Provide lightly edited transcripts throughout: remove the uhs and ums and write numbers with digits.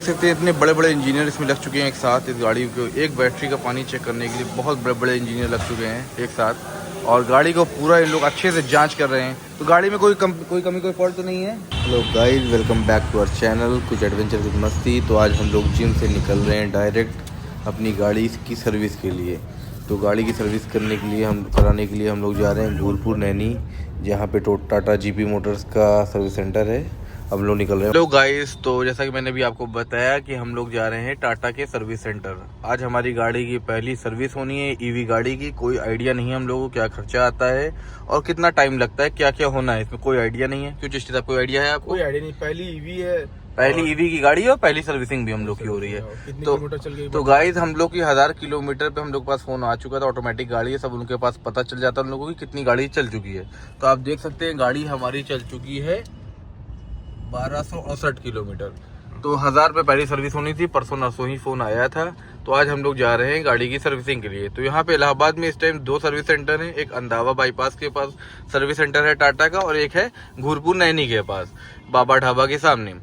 सकते हैं इतने बड़े बड़े इंजीनियर इसमें लग चुके हैं एक साथ। इस गाड़ी को एक बैटरी का पानी चेक करने के लिए बहुत बड़े बड़े इंजीनियर लग चुके हैं एक साथ, और गाड़ी को पूरा इन लोग अच्छे से जांच कर रहे हैं। तो गाड़ी में कोई कमी कोई फॉल्ट तो नहीं है। Hello guys, welcome back to our channel कुछ एडवेंचर कुछ मस्ती। तो आज हम लोग जिम से निकल रहे हैं डायरेक्ट अपनी गाड़ी की सर्विस के लिए। तो गाड़ी की सर्विस कराने के लिए हम लोग जा रहे हैं भूलपुर नैनी, जहाँ पे टाटा जीपी मोटर्स का सर्विस सेंटर है। हम लोग निकल रहे हैं। हेलो गाइस, तो जैसा कि मैंने अभी आपको बताया कि हम लोग जा रहे हैं टाटा के सर्विस सेंटर। आज हमारी गाड़ी की पहली सर्विस होनी है, ईवी गाड़ी की। कोई आइडिया नहीं है हम लोगों को क्या खर्चा आता है और कितना टाइम लगता है, क्या क्या होना है इसमें कोई आइडिया नहीं है। क्यों चिश्ती साहब, कोई आइडिया है आपको? कोई आइडिया नहीं, पहली ईवी है, पहली ईवी की गाड़ी है और पहली सर्विसिंग भी हम लोग की हो रही है। तो गाइस, हम लोग की 1000 किलोमीटर पे हम लोग के पास फोन आ चुका था। ऑटोमेटिक गाड़ी है, सब उनके पास पता चल जाता है उन लोगों की कितनी गाड़ी चल चुकी है। तो आप देख सकते हैं गाड़ी हमारी चल चुकी है 1268 किलोमीटर। तो 1000 पे पहली सर्विस होनी थी, परसों नरसों ही फोन आया था। तो आज हम लोग जा रहे हैं गाड़ी की सर्विसिंग के लिए। तो यहाँ पे इलाहाबाद में इस टाइम 2 सर्विस सेंटर हैं। एक अंदावा बाईपास के पास सर्विस सेंटर है टाटा का, और एक है भूलपुर नैनी के पास बाबा ढाबा के सामने।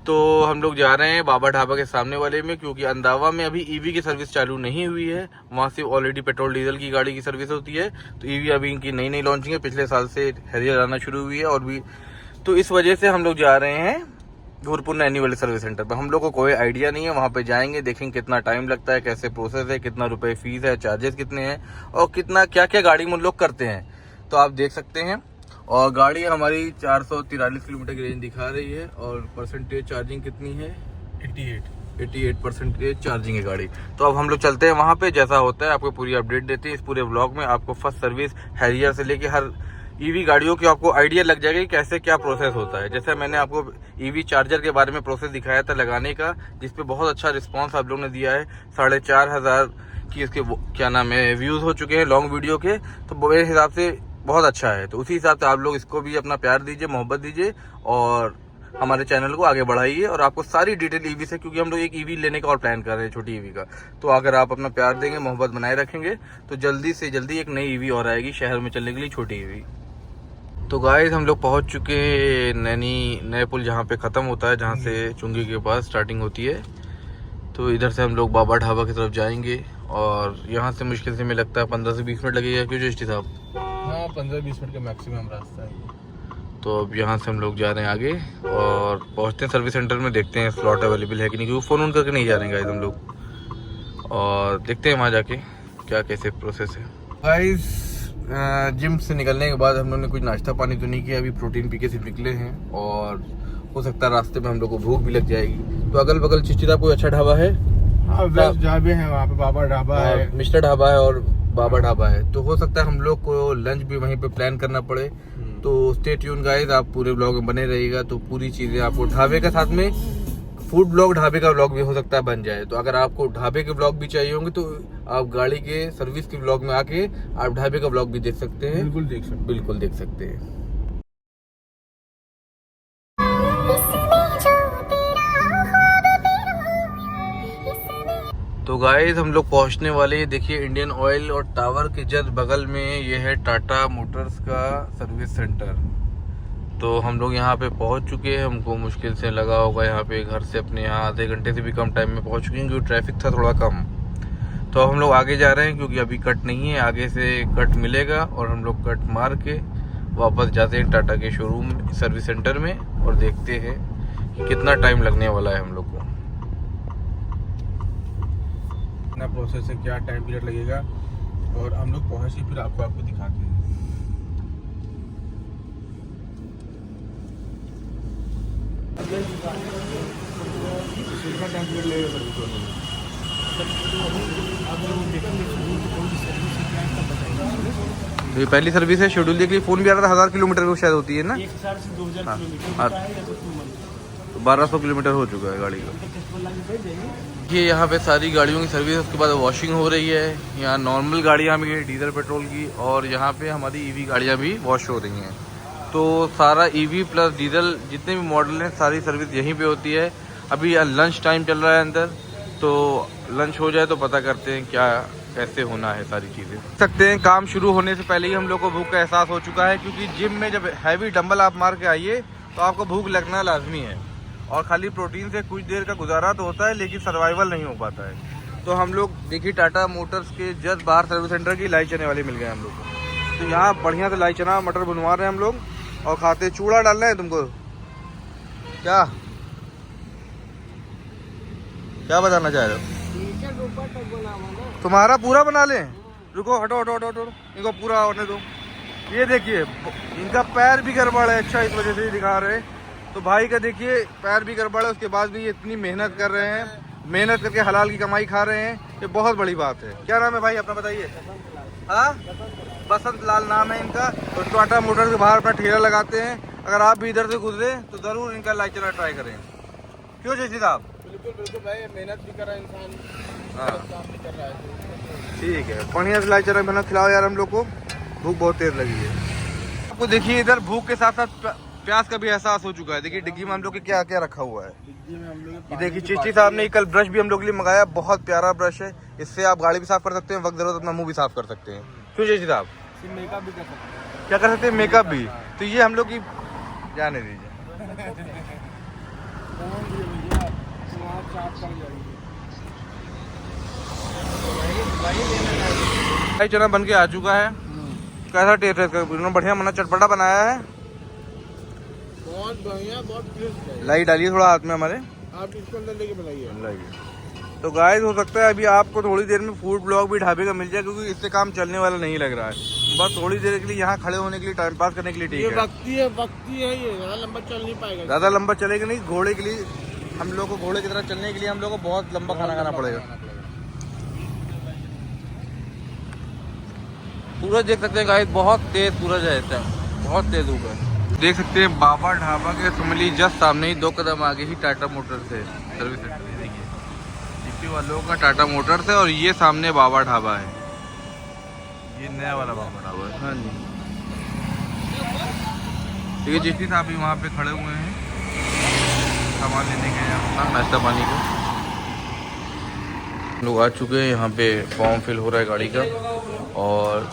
तो हम लोग जा रहे हैं बाबा ढाबा के सामने वाले में, क्योंकि अंदावा में अभी ईवी की सर्विस चालू नहीं हुई है। वहाँ से ऑलरेडी पेट्रोल डीजल की गाड़ी की सर्विस होती है। तो ईवी अभी इनकी नई लॉन्चिंग है, पिछले साल से हैरियर आना शुरू हुई है और भी। तो इस वजह से हम लोग जा रहे हैं भूलपुर नैनी वाले सर्विस सेंटर पर। हम लोग को कोई आइडिया नहीं है, वहाँ पे जाएंगे, देखेंगे कितना टाइम लगता है, कैसे प्रोसेस है, कितना रुपए फीस है, चार्जेस कितने हैं और कितना क्या क्या गाड़ी में लोग करते हैं। तो आप देख सकते हैं। और गाड़ी हमारी 443 किलोमीटर की रेंज दिखा रही है और परसेंटेज चार्जिंग कितनी है? 88% चार्जिंग है गाड़ी। तो अब हम लोग चलते हैं वहाँ पे, जैसा होता है आपको पूरी अपडेट देते हैं। इस पूरे ब्लॉग में आपको फर्स्ट सर्विस हैरियर से लेके हर ईवी गाड़ियों की आपको आइडिया लग जाएगा कि कैसे क्या प्रोसेस होता है। जैसे मैंने आपको ईवी चार्जर के बारे में प्रोसेस दिखाया था लगाने का, जिसपे बहुत अच्छा रिस्पांस आप लोगों ने दिया है। 4500 की इसके क्या नाम है व्यूज हो चुके हैं लॉन्ग वीडियो के। तो मेरे हिसाब से बहुत अच्छा है। तो उसी हिसाब से आप लोग इसको भी अपना प्यार दीजिए, मोहब्बत दीजिए और हमारे चैनल को आगे बढ़ाइए। और आपको सारी डिटेल ईवी से, क्योंकि हम लोग एक ईवी लेने का और प्लान कर रहे हैं, छोटी ईवी का। तो अगर आप अपना प्यार देंगे, मोहब्बत बनाए रखेंगे, तो जल्दी से जल्दी एक नई ईवी और आएगी शहर में चलने के लिए, छोटी ईवी। तो गाइस, हम लोग पहुंच चुके हैं नैनी नए पुल, जहाँ पे ख़त्म होता है, जहाँ से चुंगी के पास स्टार्टिंग होती है। तो इधर से हम लोग बाबा ढाबा की तरफ जाएंगे और यहाँ से मुश्किल से हमें लगता है 15 से 20 मिनट लगेगा। क्यों जोशी साहब? हाँ, 15-20 मिनट का मैक्सिमम रास्ता है। तो अब यहाँ से हम लोग जा रहे हैं आगे और पहुँचते हैं सर्विस सेंटर में, देखते हैं स्लॉट अवेलेबल है कि नहीं, क्योंकि फ़ोन ऑन करके नहीं जा रहे हैं गाइस हम लोग। और देखते हैं वहाँ जाके क्या कैसे प्रोसेस है। गाइस, जिम से निकलने के बाद हम लोग ने कुछ नाश्ता पानी तो नहीं किया, अभी प्रोटीन पी के सिर्फ निकले हैं। और हो सकता है रास्ते में हम लोग को भूख भी लग जाएगी। तो अगल बगल चिश्ती साहब कोई अच्छा ढाबा है? हाँ, बेस्ट ढाबे हैं वहाँ पे, बाबा ढाबा है, मिस्टर ढाबा है और बाबा ढाबा है। तो हो सकता है हम लोग को लंच भी वहीं पे प्लान करना पड़े। तो स्टे ट्यून गाइस, आप पूरे ब्लॉग में बने रहिएगा। तो पूरी चीजें आपको ढाबे के साथ में फूड ब्लॉग, ढाबे का ब्लॉग भी हो सकता है बन जाए। तो अगर आपको ढाबे के ब्लॉग भी चाहिए होंगे तो आप गाड़ी के सर्विस के ब्लॉग में आके आप ढाबे का ब्लॉग भी देख सकते हैं। बिल्कुल देख सकते हैं। तो गाइस, हम लोग पहुंचने वाले हैं। देखिए, इंडियन ऑयल और टावर के जस्ट बगल में ये है टाटा मोटर्स का सर्विस सेंटर। तो हम लोग यहाँ पे पहुँच चुके हैं। हमको मुश्किल से लगा होगा यहाँ पे घर से अपने यहाँ आधे घंटे से भी कम टाइम में पहुँच चुके हैं, क्योंकि ट्रैफिक था थोड़ा कम। तो हम लोग आगे जा रहे हैं, क्योंकि अभी कट नहीं है, आगे से कट मिलेगा और हम लोग कट मार के वापस जाते हैं टाटा के शोरूम सर्विस सेंटर में और देखते हैं कि कितना टाइम लगने वाला है हम लोग को। कितना प्रोसेस है, क्या टाइम पीरियड लगेगा, और हम लोग पहुँचे फिर आपको दिखाते हैं। ये पहली सर्विस है, शेड्यूल देख ली, फोन भी आ रहा था। 1000 किलोमीटर को शायद होती है ना, 1000 से 2000 हाँ, किलोमीटर। तो 1200 किलोमीटर हो चुका है गाड़ी का। ये यहाँ पे सारी गाड़ियों की सर्विस, उसके बाद वॉशिंग हो रही है। यहाँ नॉर्मल गाड़ियाँ भी है डीजल पेट्रोल की, और यहाँ पे हमारी ईवी गाड़ियाँ भी वॉश हो रही हैं। तो सारा ईवी प्लस डीजल जितने भी मॉडल हैं, सारी सर्विस यहीं पे होती है। अभी लंच टाइम चल रहा है अंदर, तो लंच हो जाए तो पता करते हैं क्या कैसे होना है सारी चीज़ें। देख सकते हैं काम शुरू होने से पहले ही हम लोग को भूख का एहसास हो चुका है, क्योंकि जिम में जब हैवी डंबल आप मार के आइए तो आपको भूख लगना लाजमी है। और खाली प्रोटीन से कुछ देर का गुजारा तो होता है, लेकिन सर्वाइवल नहीं हो पाता है। तो हम लोग देखिए टाटा मोटर्स के जस्ट बाहर सर्विस सेंटर की लाई चने वाले मिल गए हम लोग को। तो यहाँ बढ़िया से लाई चना मटर बनवा रहे हैं हम लोग और खाते। चूड़ा डालना है तुमको क्या क्या बताना चाह रहे हो? तुम्हारा पूरा बना लें? रुको हटो हटो हटो हटो, इनको पूरा होने दो। ये देखिए इनका पैर भी गड़बड़ है, अच्छा इस वजह से ही दिखा रहे हैं। तो भाई का देखिए पैर भी गड़बड़ है, उसके बाद भी ये इतनी मेहनत कर रहे हैं, मेहनत करके हलाल की कमाई खा रहे हैं, ये बहुत बड़ी बात है। क्या नाम है भाई अपना बताइए? हाँ बसंत लाल नाम है इनका। तो टाटा मोटर्स के बाहर अपना ठेला लगाते हैं। अगर आप भी इधर से गुजरे तो ज़रूर इनका लाई चना ट्राई करें। क्यों जैसी साहब? बिल्कुल बिल्कुल भाई, मेहनत भी कर रहा है इंसान, हाँ काम भी कर रहा है। ठीक है, बढ़िया से लाई चना मेहनत खिलाओ यार हम लोग को, भूख बहुत तेज लगी है। आपको देखिए इधर भूख के साथ साथ प्यास का भी एहसास हो चुका है। देखिए डिग्गी में हम लोग के क्या क्या रखा हुआ है। ये देखिए चिश्ती साहब ने कल ब्रश भी हम लोग के लिए मंगाया, बहुत प्यारा ब्रश है। इससे आप गाड़ी भी साफ कर सकते हैं, वक्त जरूरत अपना मुंह भी साफ कर सकते हैं। क्यों चिश्ती साहब? मेकअप भी कर सकते हैं। क्या कर सकते हैं? मेकअप भी। तो ये हम लोग की जाने दीजिए। चना बन के आ चुका है। कैसा टेस्ट है इसका? इन्होंने बढ़िया मना चटपटा बनाया है, बहुत बढ़िया, बहुत टेस्ट है। लाई डालिए थोड़ा हाथ में हमारे, आप इसको अंदर लेके बनाइए। लाइए। तो गाइस हो सकता है अभी आपको थोड़ी देर में फूड ब्लॉग भी ढाबे का मिल जाए, क्योंकि इससे काम चलने वाला नहीं लग रहा है। बस थोड़ी देर के लिए यहाँ खड़े होने के लिए, टाइम पास करने के लिए ठीक है। वक्ती है ये, ज़्यादा लंबा चल नहीं पाएगा। ज़्यादा लंबा चलेगा नहीं। घोड़े के लिए हम लोग को, घोड़े की तरह चलने के लिए हम लोग को बहुत लंबा खाना खाना पड़ेगा। सूरज देख सकते हैं गाइस, बहुत तेज सूरज है इस टाइम, बहुत तेज धूप है। देख सकते हैं बाबा ढाबा के फैमिली जस्ट सामने ही 2 कदम आगे ही टाटा मोटर्स है सर्विस सेंटर। देखिए जीपी वालों का टाटा मोटर्स है और ये सामने बाबा ढाबा है। ये नया वाला बाबा ढाबा है। हाँ जी, देखिए जीपी साहब भी वहाँ पे खड़े हुए हैं, सामान लेने गए हैं अपना नाश्ता पानी का। लोग आ चुके हैं, यहाँ पे फॉर्म फिल हो रहा है गाड़ी का और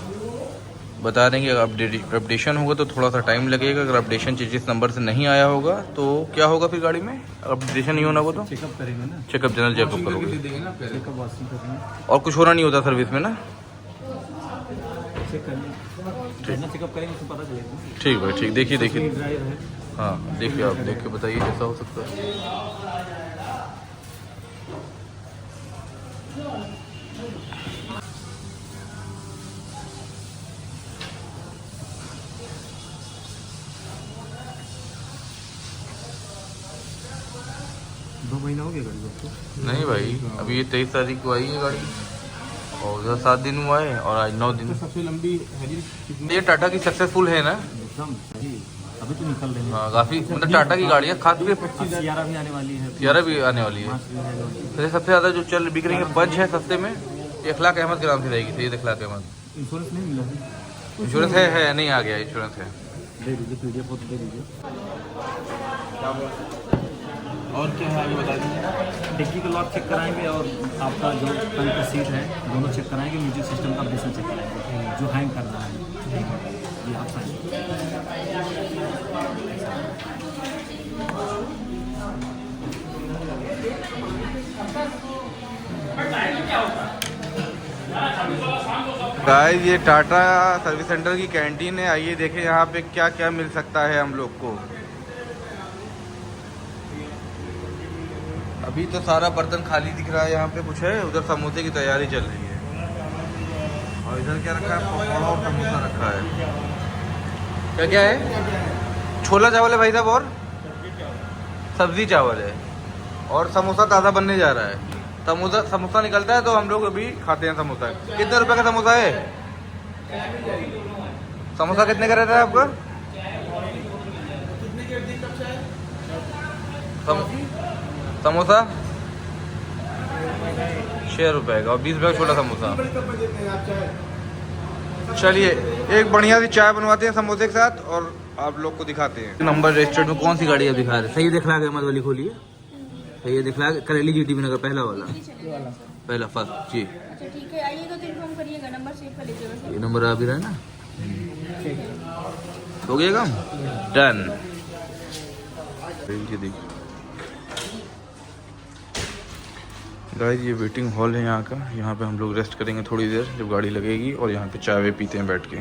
बता देंगे अपडेशन होगा तो थोड़ा सा टाइम लगेगा। अगर अपडेशन जिस नंबर से नहीं आया होगा तो क्या होगा फिर गाड़ी में? अपडेशन नहीं होना होगा तो चेकअप करेंगे ना, चेकअप जनरल चेकअप करोगे। चेकअप वॉशिंग करेंगे और कुछ होना नहीं होता सर्विस में ना? चेक करने, चेकअप करेंगे तो पता चलेगा। ठीक भाई ठीक, देखिए देखिए। ड्राइव है। हाँ देखिए, आप देख के बताइए कैसा हो सकता है। दो महीना हो गया गाड़ी को? नहीं भाई, अभी ये 23 तारीख को आई है गाड़ी और उधर 7 दिन हुआ है और आज 9 दिन। सबसे लंबी हैवी ये टाटा की सक्सेसफुल है ना? एकदम सही, अभी तो निकल रही है। हाँ काफ़ी, मतलब टाटा की गाड़ी है। खाद भी सियारा भी आने वाली है, सियारा भी आने वाली है। वैसे सबसे ज़्यादा जो चल बिक रही है पंच है सस्ते में, ये अखलाक अहमद के नाम से रहेगी। सही अखलाक अहमद। इंश्योरेंस नहीं मिला है? इंश्योरेंस है नहीं आ गया इंश्योरेंस है। दे दीजिए, पीडीएफ फोटो दे दीजिए। और क्या है आगे बता दीजिए। डिक्की का लॉक चेक कराएंगे और आपका जो फ्रंट का सीट है दोनों चेक कराएंगे। म्यूजिक सिस्टम का बेसन चेक कराएंगे जो हैंग कर रहा है। ये आप साइन। गाइस ये टाटा सर्विस सेंटर की कैंटीन है। आइए देखें यहाँ पे क्या क्या मिल सकता है हम लोग को। अभी तो सारा बर्तन खाली दिख रहा है, यहाँ पे कुछ है। उधर समोसे की तैयारी चल रही है और इधर क्या रखा है? पकौड़ा और समोसा रखा है। क्या क्या है? छोला चावल है भाई साहब और सब्जी चावल है और समोसा ताज़ा बनने जा रहा है। समोसा निकलता है तो हम लोग अभी खाते हैं समोसा। कितने रुपए का समोसा है? समोसा कितने का रहता है आपका? समोसा 6 रुपए का और 20 रुपए का छोटा समोसा। चलिए एक बढ़िया सी चाय बनवाते हैं समोसे के साथ और आप लोग को दिखाते हैं। नंबर रजिस्टर्ड में कौन सी गाड़ी आप दिखा रहे हैं? सही दिखला के अहमद वाली खोलिए। सही दिखला के करेली जीटीबी नगर पहला वाला, पहला फर्स्ट जी। अच्छा ठीक है, आइएगा तो इन्फॉर्म करिएगा, नंबर सेव कर लीजिएगा। ये नंबर आ भी रहा है ना? हो गया काम डन। देखिए गाइस ये वेटिंग हॉल है यहाँ का। यहाँ पे हम लोग रेस्ट करेंगे थोड़ी देर जब गाड़ी लगेगी, और यहाँ पे चाय पीते हैं बैठ के।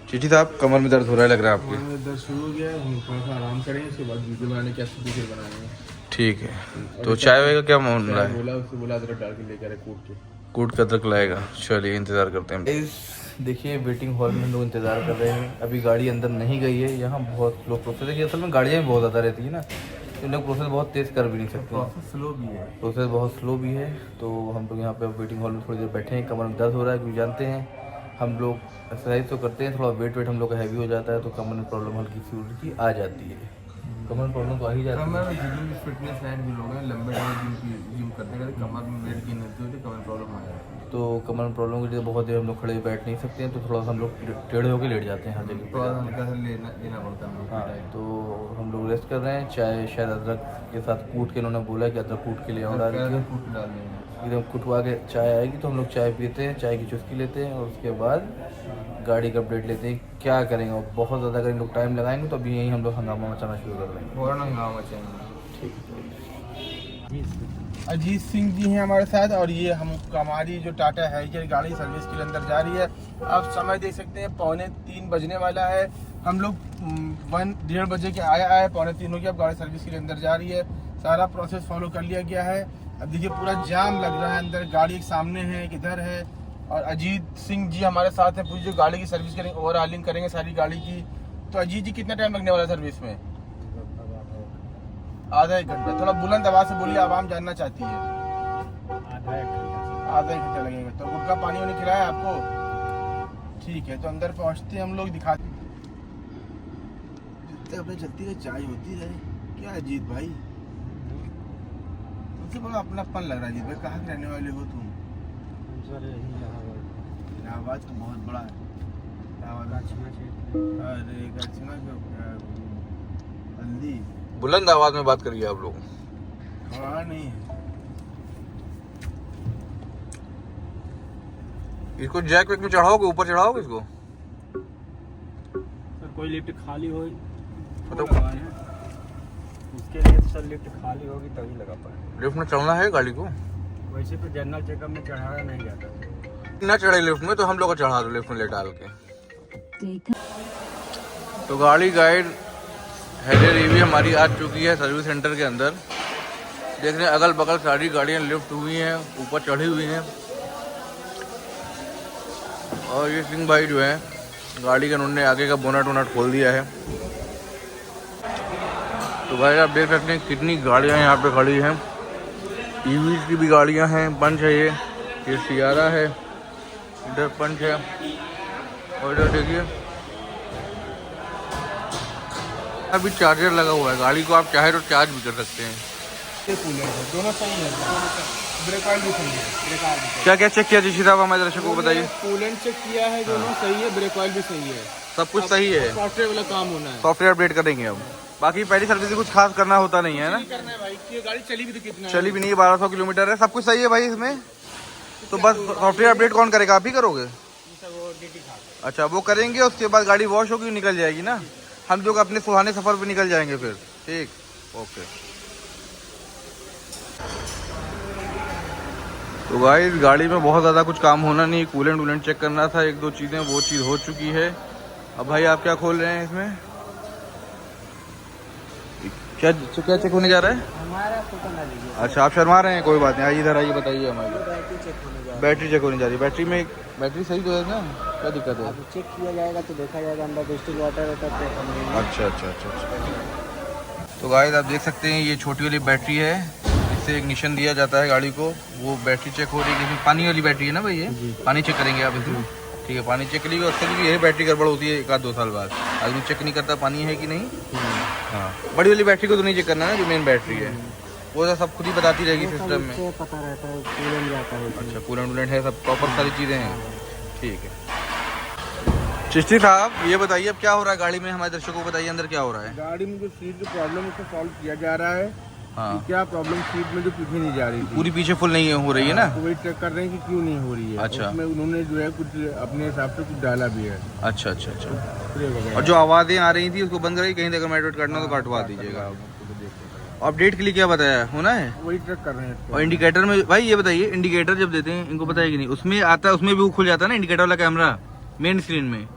चिट्ठी साहब कमर में दर्द हो रहा है लग रहा है आपके? दर्द शुरू हो गया है, हम थोड़ा सा आराम करेंगे, उसके बाद वीडियो बनाने की फिर बनाएंगे। ठीक है, तो चाय वाय का क्या मामला है? बोला उससे, बोला अदरक डाल के लेकर कूट के अदरक लाएगा। चलिए इंतज़ार करते हैं। देखिए वेटिंग हॉल में हम लोग इंतज़ार कर रहे हैं, अभी गाड़ी अंदर नहीं गई है। यहाँ बहुत स्लो प्रोसेस है कि असल में गाड़ियाँ भी बहुत ज़्यादा रहती है ना, तो इन लोग प्रोसेस बहुत तेज़ कर भी नहीं सकते। स्लो भी है, प्रोसेस बहुत स्लो भी है। तो हम लोग यहाँ पे वेटिंग हॉल में थोड़ी देर बैठे हैं। कमर में दर्द हो रहा है क्योंकि जानते हैं हम लोग एक्सरसाइज तो करते हैं, थोड़ा वेट हम लोग का हैवी हो जाता है, तो कमर में प्रॉब्लम हल्की सी उल्टी आ जाती है। कमर में प्रॉब्लम तो आ ही जाती है। कमर में जितने भी फिटनेस लाइन भी लोग हैं, लंबे टाइम जिम करते हैं, कमर में वेट गेन होती है तो कमर प्रॉब्लम आ जाती है। तो कमर में प्रॉब्लम की वजह से बहुत देर हम लोग खड़े बैठ नहीं सकते हैं, तो थोड़ा सा हम लोग टेढ़े होकर लेट जाते हैं हर जगह थोड़ा पर। हल्का सा लेना पड़ता है। हाँ, तो हम लोग रेस्ट कर रहे हैं। चाय शायद अदरक के साथ कूट के इन्होंने बोला कि अदरक कूट के ले आओ, डाल के कूट डाल देंगे, एकदम कुटवा के चाय आएगी तो हम लोग चाय पीते हैं, चाय की चुस्की लेते हैं, और उसके बाद गाड़ी का अपडेट लेते हैं क्या करेंगे। और बहुत ज़्यादा अगर इन लोग टाइम लगाएंगे तो अभी यहीं हम लोग हंगामा मचाना शुरू कर देंगे। फौरन हंगामा मचाएंगे। ठीक है। अजीत सिंह जी हैं हमारे साथ, और ये हमारी जो टाटा हैरियर गाड़ी सर्विस के लिए अंदर जा रही है। आप समय देख सकते हैं 2:45 बजने वाला है। हम लोग 1-1:30 बजे के आया है, 2:45 हो गया, अब गाड़ी सर्विस के लिए अंदर जा रही है। सारा प्रोसेस फॉलो कर लिया गया है। अब देखिए पूरा जाम लग रहा है अंदर, गाड़ी एक सामने है एक इधर है, और अजीत सिंह जी हमारे साथ हैं। पूरी जो गाड़ी की सर्विस करेंगे, ओवरऑलिंग करेंगे सारी गाड़ी की। तो अजीत जी कितना टाइम लगने वाला है सर्विस में? आधा 1 घंटा। थोड़ा बुलंद आवाज से बोलिए, आवाम जानना चाहती है। आधा 1 घंटा लगेगा। तो गुटखा पानी वानी खिलाया आपको? ठीक है, तो अंदर पहुंचते हैं हम लोग, दिखाते जितने अपने चलती है चाय होती रहे। क्या अजीत भाई, तुमसे बड़ा अपनापन लग रहा है अजीत भाई। कहाँ के रहने वाले हो तुम? इलाहाबाद तो बहुत बड़ा है। अरे गचना हल्दी बुलंद आवाज में बात करिए आप लोग। हाँ नहीं है। इसको जैक वैक में चढ़ाओगे, ऊपर चढ़ाओगे इसको? सर कोई लिफ्ट खाली हो मतलब उसके लिए सर लिफ्ट खाली होगी तभी लगा पाए। लिफ्ट में चढ़ना है गाड़ी को? वैसे तो जनरल चेकअप में चढ़ाया नहीं जाता। ना चढ़े लिफ्ट में तो हम लोग को चढ़ा दो लिफ्ट में ले डाल के। तो गाड़ी गाइड हैरियर ईवी हमारी आ चुकी है सर्विस सेंटर के अंदर। देख रहे हैं अगल बगल सारी गाड़ियां लिफ्ट हुई हैं, ऊपर चढ़ी हुई हैं। और ये सिंह भाई जो है गाड़ी के उन्होंने आगे का बोनट वोनट खोल दिया है। तो भाई आप देख सकते हैं कितनी गाड़ियां यहाँ पे खड़ी हैं। ईवी की भी गाड़ियां हैं, पंच है ये सियारा है, इधर पंच है, और इधर देखिए अभी चार्जर लगा हुआ है। गाड़ी को आप चाहे तो चार्ज भी कर सकते हैं। ये कूलर है, दोनों सही है। ब्रेक ऑयल भी सही है। क्या क्या चेक किया जी साहब, हमारे दर्शकों को बताइए। कूलेंट चेक किया है, दोनों सही है। ब्रेक ऑयल भी सही है, सब कुछ सही है। सॉफ्टवेयर वाला काम होना है। सॉफ्टवेयर अपडेट करेंगे हम। बाकी पहली सर्विस कुछ खास करना होता नहीं है ना। करना है भाई, ये गाड़ी चली भी तो कितना चली भी नहीं है, 1200 किलोमीटर है। सब कुछ सही है भाई इसमें। तो बस सॉफ्टवेयर अपडेट कौन करेगा, आप ही करोगे? अच्छा वो करेंगे, उसके बाद गाड़ी वॉश होगी निकल जाएगी ना। हम लोग अपने सुहाने सफर पे निकल जाएंगे फिर। ठीक, ओके। तो गाइस गाड़ी में बहुत ज़्यादा कुछ काम होना नहीं, कूलेंट वूलेंट चेक करना था, 1-2 चीज़ें, वो चीज़ हो चुकी है। अब भाई आप क्या खोल रहे हैं इसमें? क्या चेक होने जा रहा है? हमारा फोटो ना लीजिए। अच्छा आप शर्मा रहे हैं, कोई बात नहीं, आइए इधर आइए, बताइए हमारी। बैटरी चेक होने जा रहा बैटरी चेक होने जा रही है। बैटरी में बैटरी सही तो है ना, क्या दिक्कत है? है। अब चेक किया जाएगा तो देखा जाएगा अंदर डिस्टिल वाटर होता है तो समझेंगे। अच्छा। तो गाइस आप देख सकते हैं ये छोटी वाली बैटरी है, इससे एक निशान दिया जाता है गाड़ी को। वो बैटरी चेक हो रही है। इसमें पानी वाली बैटरी है ना भाई, ये पानी चेक करेंगे आप इसमें? ठीक है, पानी चेक करिएगा। उससे भी यही बैटरी गड़बड़ होती है 1-2 साल बाद। आदमी चेक नहीं करता पानी है कि नहीं। हाँ, बड़ी वाली बैटरी को तो नहीं चेक करना ना, जो मेन बैटरी है वो तो सब खुद ही बताती रहेगी सिस्टम में। इससे पता रहता है कूलेंट जाता है। अच्छा कूलेंट वूलेंट है, सब प्रॉपर सारी चीज़ें हैं। ठीक है चिश्ती साहब, ये बताइए अब क्या हो रहा है गाड़ी में, हमारे दर्शकों को बताइए अंदर क्या हो रहा है। गाड़ी में जो सीट की प्रॉब्लम है उसको सॉल्व किया जा रहा है। हाँ, क्या प्रॉब्लम सीट में जो पीछे नहीं जा रही थी, पूरी पीछे फुल नहीं हो रही है ना। तो वही चेक कर रहे हैं कि क्यों नहीं हो रही है। अच्छा। उसमें उन्होंने जो है कुछ अपने हिसाब से कुछ डाला भी है। अच्छा। स्प्रे वगैरह। और जो आवाज़ें आ रही थी उसको बंद करिए, कहीं अगर मेडिटेट काटना तो काटवा दीजिएगा आप। अपडेट के लिए क्या बताया होना है? वही ट्रैक कर रहे हैं इसको। और इंडिकेटर में भाई ये बताइए, इंडिकेटर जब देते हैं इनको पता है कि नहीं, उसमें आता है, उसमें भी वो खुल जाता है ना इंडिकेटर वाला कैमरा मेन स्क्रीन में,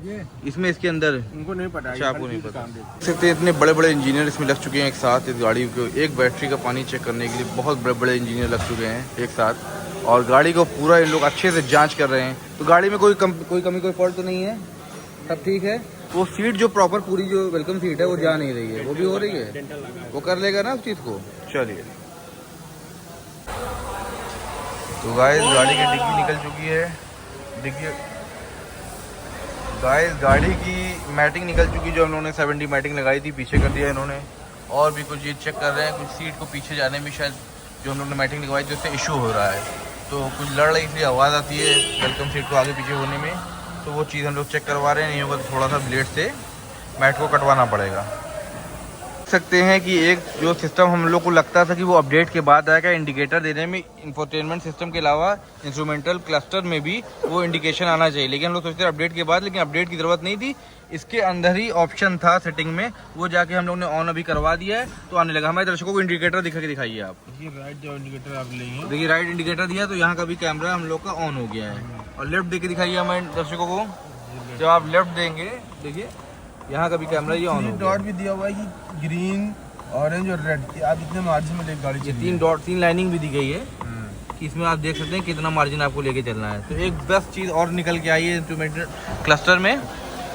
ये इसमें इसके अंदर उनको नहीं पता है, अच्छा, आपको हर नहीं चीज़ पता। काम देते हैं। देख सकते हैं इतने बड़े बड़े इंजीनियर इसमें लग चुके हैं एक साथ इस गाड़ी को, एक बैटरी का पानी चेक करने के लिए बहुत बड़े बड़े इंजीनियर लग चुके हैं एक साथ, और गाड़ी को पूरा इन लोग अच्छे से जांच कर रहे हैं। तो गाड़ी में कोई कमी कोई फॉल्ट तो नहीं है, सब ठीक है। वो सीट जो प्रॉपर पूरी जो वेलकम सीट है वो जा नहीं रही है, वो भी हो रही है, वो कर लेगा ना उस चीज़ को। चलिए, तो गाइस गाड़ी की डिग्गी निकल चुकी है, डिग्गी गाइस गाड़ी की मैटिंग निकल चुकी, जो हम लोगों ने 70 मैटिंग लगाई थी पीछे कर दिया इन्होंने। और भी कुछ ये चेक कर रहे हैं, कुछ सीट को पीछे जाने में शायद जो हम लोग ने मैटिंग लगवाई थी उससे इशू हो रहा है, तो कुछ लड़ रही इसलिए आवाज़ आती है वेलकम सीट को आगे पीछे होने में, तो वो चीज़ हम लोग चेक करवा रहे हैं। नहीं होगा तो थोड़ा सा ब्लेड से मैट को कटवाना पड़ेगा। देख सकते हैं कि एक जो सिस्टम हम लोग को लगता था कि वो अपडेट के बाद आएगा इंडिकेटर देने में, इंफोटेनमेंट सिस्टम के अलावा इंस्ट्रूमेंटल क्लस्टर में भी वो इंडिकेशन आना चाहिए, लेकिन हम लोग सोचते हैं अपडेट के बाद, लेकिन अपडेट की ज़रूरत नहीं थी, इसके अंदर ही ऑप्शन था सेटिंग में, वो जाके हम लोग ने ऑन अभी करवा दिया है, तो आने लगा। हमारे दर्शकों को इंडिकेटर दिखा के दिखाइए आप, ये राइट जो इंडिकेटर आप लेंगे, देखिए राइट इंडिकेटर दिया तो यहाँ का भी कैमरा हम लोग का ऑन हो गया है, और लेफ्ट देके दिखाइए हमारे दर्शकों को, जब आप लेफ्ट देंगे देखिए यहाँ का भी कैमरा ये ऑन हो गया। डॉट भी दिया हुआ है कि ग्रीन, ऑरेंज और रेड, आप इतने मार्जिन में लेके गाड़ी ये 3 डॉट 3 लाइनिंग भी दी गई है कि इसमें आप देख सकते हैं कितना मार्जिन आपको लेके चलना है। तो एक बेस्ट चीज़ और निकल के आई है इंस्ट्रूमेंट क्लस्टर में।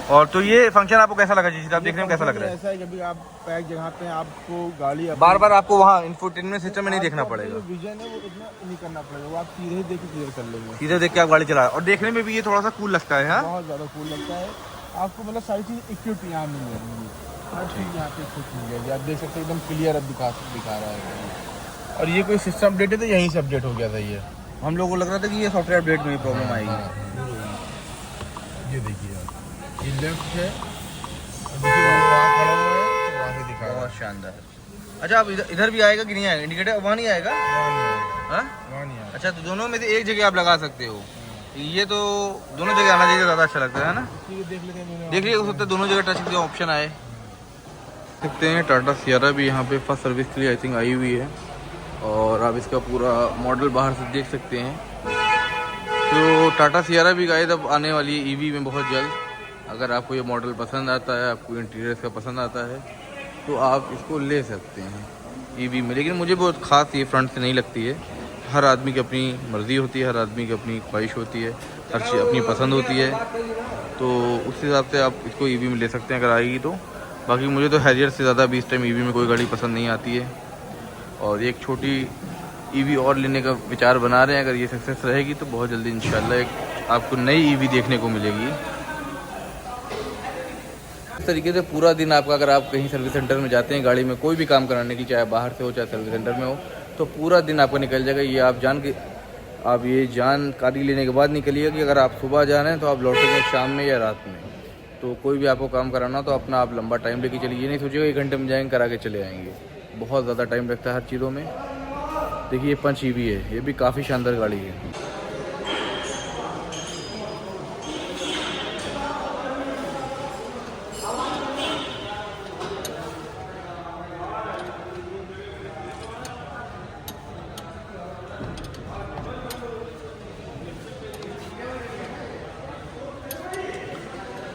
और तो ये फंक्शन आपको कैसा लगा जी, आप देखने में कैसा लग रहा है? ऐसा है कि अभी आप पैक जगह पे हैं, आपको गाड़ी बार बार आपको वहाँ इंफोटेनमेंट सिस्टम में नहीं देखना पड़ेगा, विजन है वो इतना नहीं करना पड़ेगा, वो आप सीधे ही देख के क्लियर कर लेंगे। सीधे देख के आप गाड़ी चला, और देखने में भी ये थोड़ा सा कूल लगता है। हाँ, बहुत ज़्यादा कूल लगता है आपको, मतलब सारी चीज़ इक्विप यहाँ मिल जाएगी, हर चीज़ यहाँ पे खुद मिल जाएगी। आप देख सकते हैं एकदम क्लियर अब दिखा रहा है। और ये कोई सिस्टम अपडेट है तो यहीं से अपडेट हो गया था ये। हम लोगों को लग रहा था कि ये सॉफ्टवेयर अपडेट में प्रॉब्लम आएगी। ये देखिए आप, ये लेफ्ट है, देखिए वहाँ खड़ा हुआ है तो वहाँ से दिखा रहा है। बहुत शानदार। अच्छा, अब इधर भी आएगा कि नहीं आएगा इंडिकेटर? वहाँ नहीं आएगा। हाँ, वहाँ नहीं आया। अच्छा, तो दोनों में से एक जगह आप लगा सकते हो, ये तो दोनों जगह आना चाहिए, ज़्यादा अच्छा लगता है ना। देख लेते हैं, देख लीजिए, हो सकता है दोनों जगह टच के ऑप्शन आए। देखते हैं टाटा सियारा भी यहाँ पे फर्स्ट सर्विस के लिए आई थिंक आई हुई है, और आप इसका पूरा मॉडल बाहर से देख सकते हैं। तो टाटा सियारा भी गाइस अब आने वाली है ईवी में बहुत जल्द। अगर आपको ये मॉडल पसंद आता है, आपको इंटीरियर इसका पसंद आता है, तो आप इसको ले सकते हैं ईवी में। लेकिन मुझे बहुत ख़ास ये फ्रंट से नहीं लगती है, हर आदमी की अपनी मर्ज़ी होती है, हर आदमी की अपनी ख्वाहिश होती है, हर चीज़ अपनी पसंद होती है, तो उस हिसाब से आप इसको ईवी में ले सकते हैं अगर आएगी तो। बाकी मुझे तो हैरियर से ज़्यादा अभी इस टाइम ईवी में कोई गाड़ी पसंद नहीं आती है, और एक छोटी ईवी और लेने का विचार बना रहे हैं। अगर ये सक्सेस रहेगी तो बहुत जल्दी इंशाल्लाह एक आपको नई ईवी देखने को मिलेगी। इस तरीके से पूरा दिन आपका, अगर आप कहीं सर्विस सेंटर में जाते हैं गाड़ी में कोई भी काम कराने की, चाहे बाहर से हो चाहे सर्विस सेंटर में हो, तो पूरा दिन आपका निकल जाएगा। ये आप ये जानकारी लेने के बाद निकलिएगा कि अगर आप सुबह जा रहे हैं तो आप लौटेंगे शाम में या रात में। तो कोई भी आपको काम कराना तो अपना आप लंबा टाइम लेके चलिए, ये नहीं सोचिएगा 1 घंटे में जाएंगे करा के चले आएंगे, बहुत ज़्यादा टाइम लगता है हर चीज़ों में। देखिए ये पंच ईवी है, ये भी काफ़ी शानदार गाड़ी है।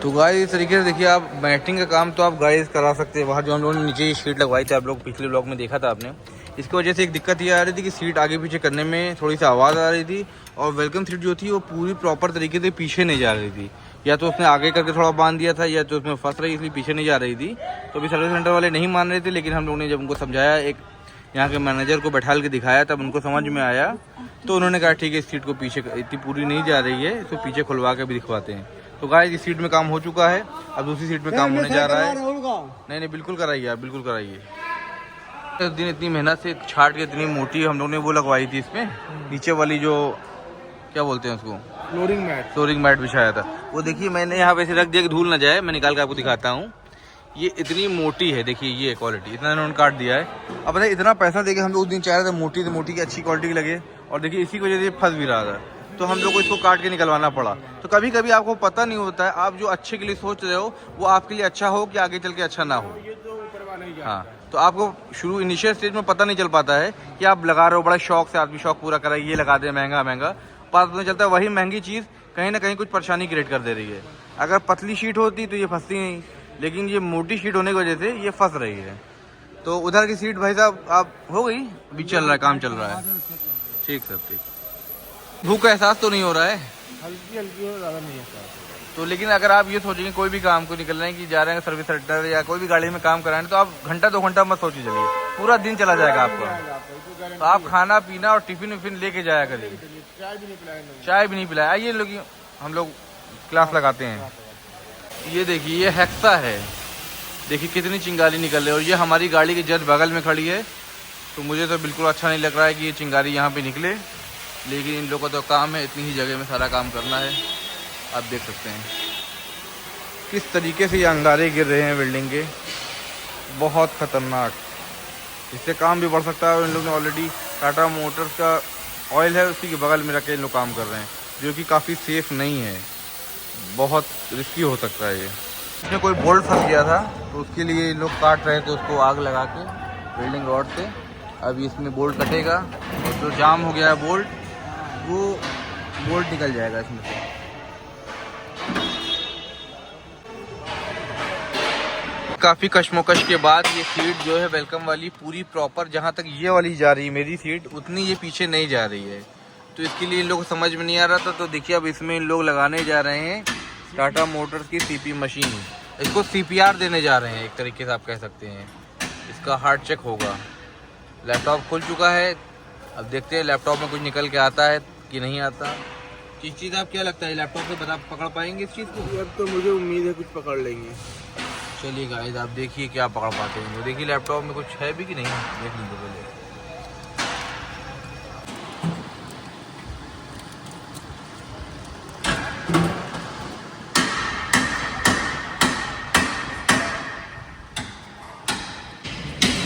तो गाइस इस तरीके से देखिए, आप मैटिंग का काम तो आप गाइस करा सकते हैं। वहाँ जो हम लोगों ने नीचे शीट लगवाई थी, आप लोग पिछले ब्लॉग में देखा था आपने, इसकी वजह से एक दिक्कत ये आ रही थी कि सीट आगे पीछे करने में थोड़ी सी आवाज़ आ रही थी, और वेलकम सीट जो थी वो पूरी प्रॉपर तरीके से पीछे नहीं जा रही थी, या तो उसने आगे करके थोड़ा बांध दिया था, या तो उसमें फंस रही इसलिए पीछे नहीं जा रही थी। तो अभी सर्विस सेंटर वाले नहीं मान रहे थे, लेकिन हम लोगों ने जब उनको समझाया, एक यहाँ के मैनेजर को बैठाल के दिखाया, तब उनको समझ में आया, तो उन्होंने कहा ठीक है, इस सीट को पीछे इतनी पूरी नहीं जा रही है, इसको पीछे खुलवा के भी दिखवाते हैं। तो गाइस इस सीट में काम हो चुका है, अब दूसरी सीट में काम होने जा रहा है। नहीं बिल्कुल कराइए आप, बिल्कुल कराइए। इस दिन इतनी मेहनत से छाट के इतनी मोटी हम लोग ने वो लगवाई थी इसमें, नीचे वाली जो क्या बोलते हैं उसको, फ्लोरिंग मैट बिछाया था। वो देखिए मैंने यहाँ पे रख दिया कि धूल ना जाए, मैं निकाल के आपको दिखाता हूँ। ये इतनी मोटी है, देखिए ये क्वालिटी, इतना इन्होंने काट दिया है। अब बताइए इतना पैसा देके हम लोग उस दिन चाह रहे थे मोटी से मोटी की अच्छी क्वालिटी की लगे, और देखिए इसी की वजह से फंस भी रहा था, तो हम लोग को इसको काट के निकलवाना पड़ा। तो कभी कभी आपको पता नहीं होता है, आप जो अच्छे के लिए सोच रहे हो वो आपके लिए अच्छा हो कि आगे चल के अच्छा ना हो। हाँ, तो आपको शुरू इनिशियल स्टेज में पता नहीं चल पाता है कि आप लगा रहे हो, बड़ा शौक से आदमी शौक पूरा कर रहा है, ये लगा दे महंगा महंगा, पता नहीं चलता वही महंगी चीज़ कहीं ना कहीं कुछ परेशानी क्रिएट कर दे रही है। अगर पतली शीट होती तो ये फंसती नहीं, लेकिन ये मोटी शीट होने की वजह से ये फंस रही है। तो उधर की सीट भाई साहब आप हो गई, अभी चल रहा है, काम चल रहा है। ठीक सर, ठीक। भूख का एहसास तो नहीं हो रहा है? हल्की हल्की हो, ज़्यादा नहीं है। तो लेकिन अगर आप ये सोचेंगे कोई भी काम को निकल रहे हैं कि जा रहे हैं सर्विस सेंटर या कोई भी गाड़ी में काम कराएं, तो आप घंटा 2 घंटा मत सोचिए, चलिए पूरा दिन चला जाएगा आपका। तो आप खाना पीना और टिफिन विफिन लेके जाया करिए। चाय भी नहीं पिलाया। आइए लोग, हम लोग क्लास लगाते हैं। ये देखिए, ये हेक्सा है, देखिए कितनी चिंगारी निकल रही है। और ये हमारी गाड़ी के जस्ट बगल में खड़ी है, तो मुझे तो बिल्कुल अच्छा नहीं लग रहा है कि ये चिंगारी यहाँ पे निकले, लेकिन इन लोगों का तो काम है, इतनी ही जगह में सारा काम करना है। आप देख सकते हैं किस तरीके से ये अंगारे गिर रहे हैं बिल्डिंग के, बहुत ख़तरनाक। इससे काम भी बढ़ सकता है। और इन लोगों ने ऑलरेडी टाटा मोटर्स का ऑयल है उसी के बगल में रख के इन लोग काम कर रहे हैं, जो कि काफ़ी सेफ नहीं है, बहुत रिस्की हो सकता है ये। इसमें कोई बोल्ट फंस गया था, तो उसके लिए लोग काट रहे थे उसको आग लगा के बिल्डिंग रॉड से। अब इसमें बोल्ट कटेगा और जो जाम हो गया है बोल्ट, वो बोल्ट निकल जाएगा इसमें से। काफ़ी कश्मोकश के बाद ये सीट जो है वेलकम वाली पूरी प्रॉपर, जहाँ तक ये वाली जा रही है मेरी सीट, उतनी ये पीछे नहीं जा रही है। तो इसके लिए इन लोग को समझ में नहीं आ रहा था। तो देखिए अब इसमें इन लोग लगाने जा रहे हैं टाटा मोटर्स की सीपी मशीन। इसको CPR देने जा रहे हैं, एक तरीके से आप कह सकते हैं। इसका हार्ड चेक होगा। लैपटॉप खुल चुका है, अब देखते हैं लैपटॉप में कुछ निकल के आता है कि नहीं आता। किस चीज़ आप क्या लगता है लैपटॉप से बता पकड़ पाएंगे इस चीज़ को? अब तो मुझे उम्मीद है कुछ पकड़ लेंगे। चलिए गाइस, आप देखिए क्या पकड़ पाते हैं। देखिए लैपटॉप में कुछ है भी कि नहीं, देख लीजिए पहले।